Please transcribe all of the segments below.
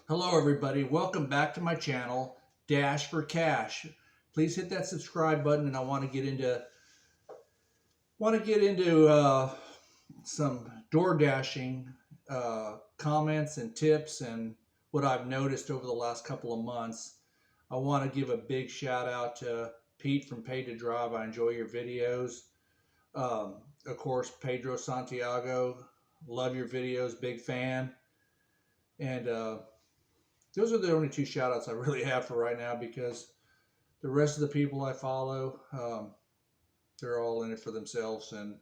Hello everybody, welcome back to my channel, Dash for Cash. Please hit that subscribe button, and I want to get into some door dashing comments and tips and what I've noticed over the last couple of months. I want to give a big shout out to Pete from Pay to Drive. I enjoy your videos. Of course, Pedro Santiago, love your videos, big fan. And those are the only two shout outs I really have for right now, because the rest of the people I follow, they're all in it for themselves, and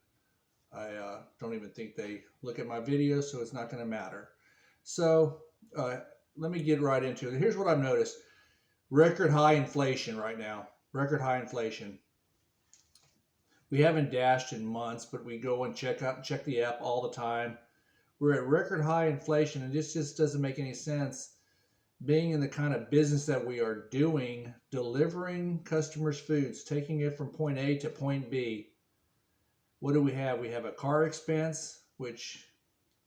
I don't even think they look at my videos, so it's not going to matter. So uh, let me get right into it. Here's what I've noticed: record high inflation right now. Record high inflation. We haven't dashed in months, but we go and check the app all the time. We're at record high inflation, and this just doesn't make any sense. Being in the kind of business that we are doing, delivering customers foods, taking it from point A to point B, what do we have? We have a car expense, which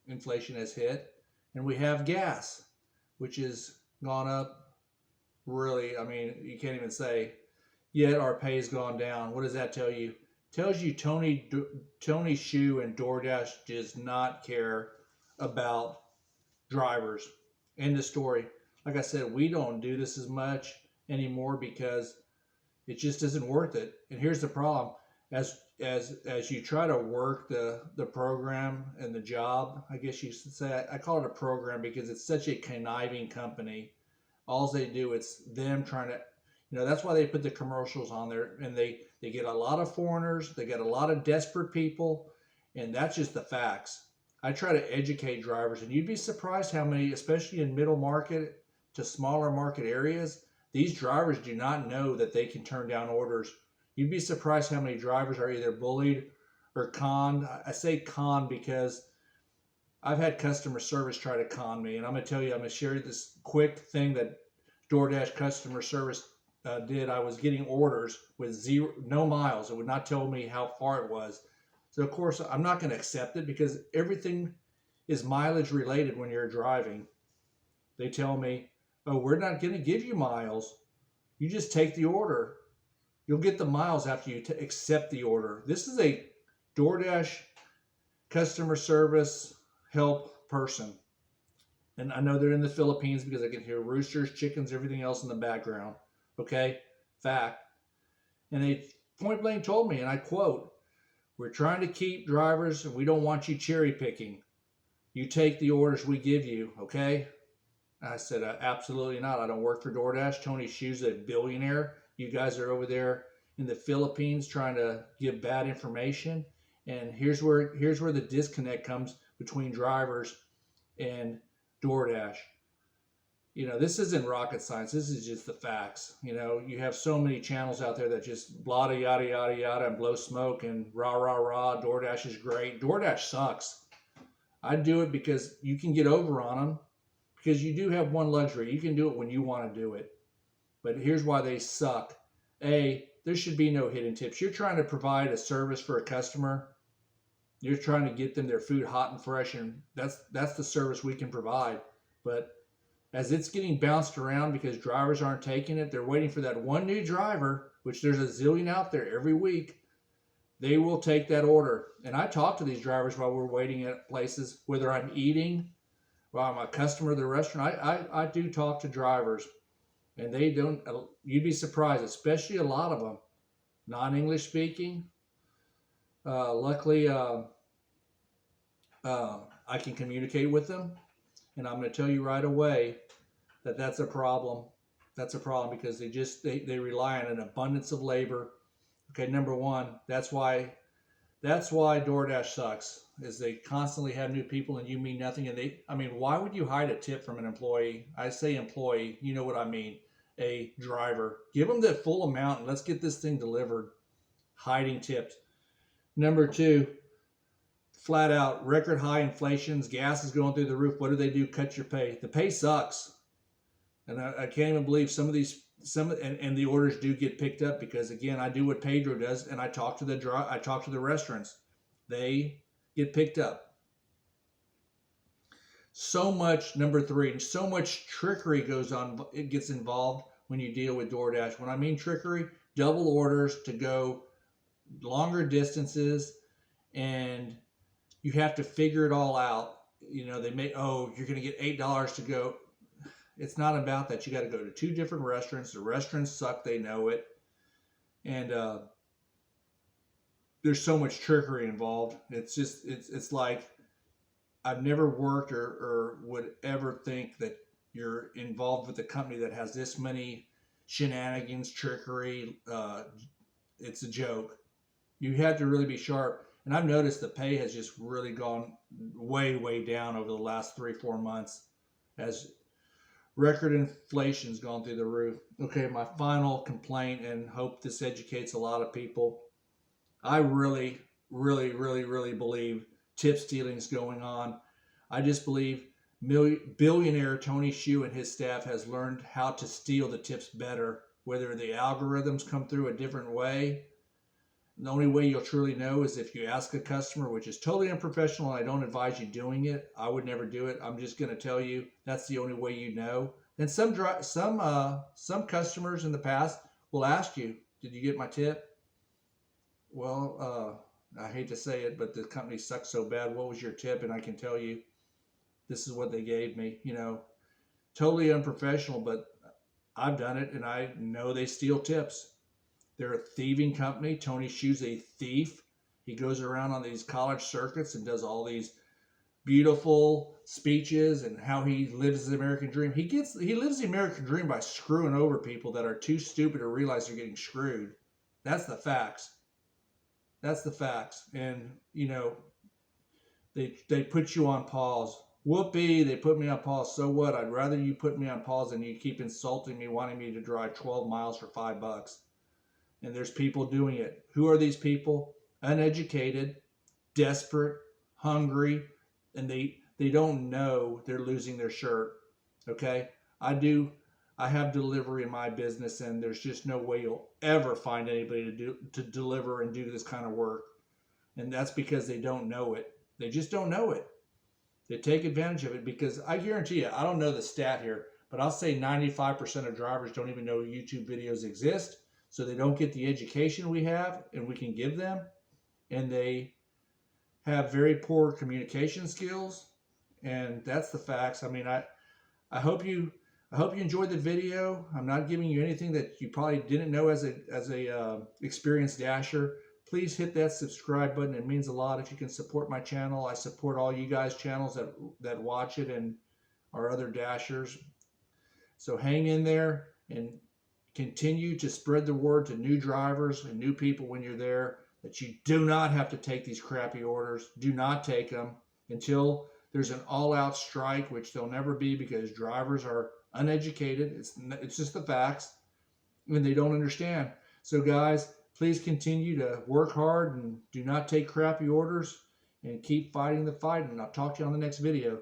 inflation has hit, and we have gas, which has gone up really. I mean, you can't even say, yet our pay has gone down. What does that tell you? It tells you Tony Shu and DoorDash does not care about drivers. End of story. Like I said, we don't do this as much anymore because it just isn't worth it. And here's the problem: as you try to work the program and the job, I guess you should say, I call it a program because it's such a conniving company. All they do, it's them trying to, that's why they put the commercials on there, and they get a lot of foreigners, they get a lot of desperate people, and that's just the facts. I try to educate drivers, and you'd be surprised how many, especially in middle market to smaller market areas, these drivers do not know that they can turn down orders. You'd be surprised how many drivers are either bullied or conned. I say con because I've had customer service try to con me, and I'm going to share this quick thing that DoorDash customer service did. I was getting orders with no miles. It would not tell me how far it was. So of course I'm not going to accept it because everything is mileage related when you're driving. They tell me, "Oh, we're not going to give you miles. You just take the order. You'll get the miles after you accept the order." This is a DoorDash customer service help person. And I know they're in the Philippines because I can hear roosters, chickens, everything else in the background. Okay? Fact. And they point blank told me, and I quote, "We're trying to keep drivers, and we don't want you cherry picking. You take the orders we give you, okay?" I said, "Absolutely not. I don't work for DoorDash. Tony Shu's a billionaire. You guys are over there in the Philippines trying to give bad information." And here's where the disconnect comes between drivers and DoorDash. This isn't rocket science. This is just the facts. You have so many channels out there that just blah yada yada yada and blow smoke and rah rah rah. DoorDash is great. DoorDash sucks. I do it because you can get over on them, because you do have one luxury: you can do it when you want to do it. But here's why they suck. A, there should be no hidden tips. You're trying to provide a service for a customer. You're trying to get them their food hot and fresh, and that's the service we can provide. But as it's getting bounced around because drivers aren't taking it, they're waiting for that one new driver, which there's a zillion out there every week. They will take that order. And I talk to these drivers while we're waiting at places, whether I'm eating, while I'm a customer of the restaurant. I do talk to drivers, and they don't, you'd be surprised, especially a lot of them, non-English speaking. Luckily, I can communicate with them, and I'm going to tell you right away that that's a problem. That's a problem because they rely on an abundance of labor. Okay, number one, that's why DoorDash sucks, is they constantly have new people and you mean nothing. And why would you hide a tip from an employee? I say employee, you know what I mean, a driver. Give them the full amount and let's get this thing delivered. Hiding tips. Number two, flat out record high inflations. Gas is going through the roof. What do? Cut your pay. The pay sucks. And I can't even believe and the orders do get picked up because, again, I do what Pedro does, and I talk to the restaurants. They get picked up. So much, number three, so much trickery goes on, it gets involved when you deal with DoorDash. When I mean trickery, double orders to go longer distances, and you have to figure it all out. You know, they may, oh, you're going to get $8 to go. It's not about that. You got to go to two different restaurants. The restaurants suck. They know it. And there's so much trickery involved. It's just, it's like, I've never worked or would ever think that you're involved with a company that has this many shenanigans, trickery. It's a joke. You have to really be sharp. And I've noticed the pay has just really gone way, way down over the last 3-4 months as record inflation's gone through the roof. Okay, my final complaint, and hope this educates a lot of people. I really, really, really, really believe tip stealing is going on. I just believe billionaire Tony Xu and his staff has learned how to steal the tips better, whether the algorithms come through a different way. The only way you'll truly know is if you ask a customer, which is totally unprofessional. I don't advise you doing it. I would never do it. I'm just going to tell you that's the only way you know. And some customers in the past will ask you, "Did you get my tip?" Well, I hate to say it, but the company sucks so bad. What was your tip? And I can tell you, this is what they gave me. You know, totally unprofessional, but I've done it, and I know they steal tips. They're a thieving company. Tony Xu's a thief. He goes around on these college circuits and does all these beautiful speeches and how he lives the American dream. He lives the American dream by screwing over people that are too stupid to realize they're getting screwed. That's the facts. That's the facts. And, you know, they put you on pause. Whoopee, they put me on pause. So what? I'd rather you put me on pause than you keep insulting me, wanting me to drive 12 miles for $5. And there's people doing it. Who are these people? Uneducated, desperate, hungry, and they don't know they're losing their shirt. Okay? I have delivery in my business, and there's just no way you'll ever find anybody to deliver and do this kind of work. And that's because they don't know it. They just don't know it. They take advantage of it because I guarantee you, I don't know the stat here, but I'll say 95% of drivers don't even know YouTube videos exist. So they don't get the education we have and we can give them. And they have very poor communication skills. And that's the facts. I mean, I hope you enjoyed the video. I'm not giving you anything that you probably didn't know as a experienced dasher. Please hit that subscribe button. It means a lot if you can support my channel. I support all you guys' channels that watch it and our other dashers. So hang in there and continue to spread the word to new drivers and new people when you're there that you do not have to take these crappy orders. Do not take them until there's an all-out strike, which there'll never be because drivers are uneducated. It's just the facts, and they don't understand. So guys, please continue to work hard and do not take crappy orders and keep fighting the fight. And I'll talk to you on the next video.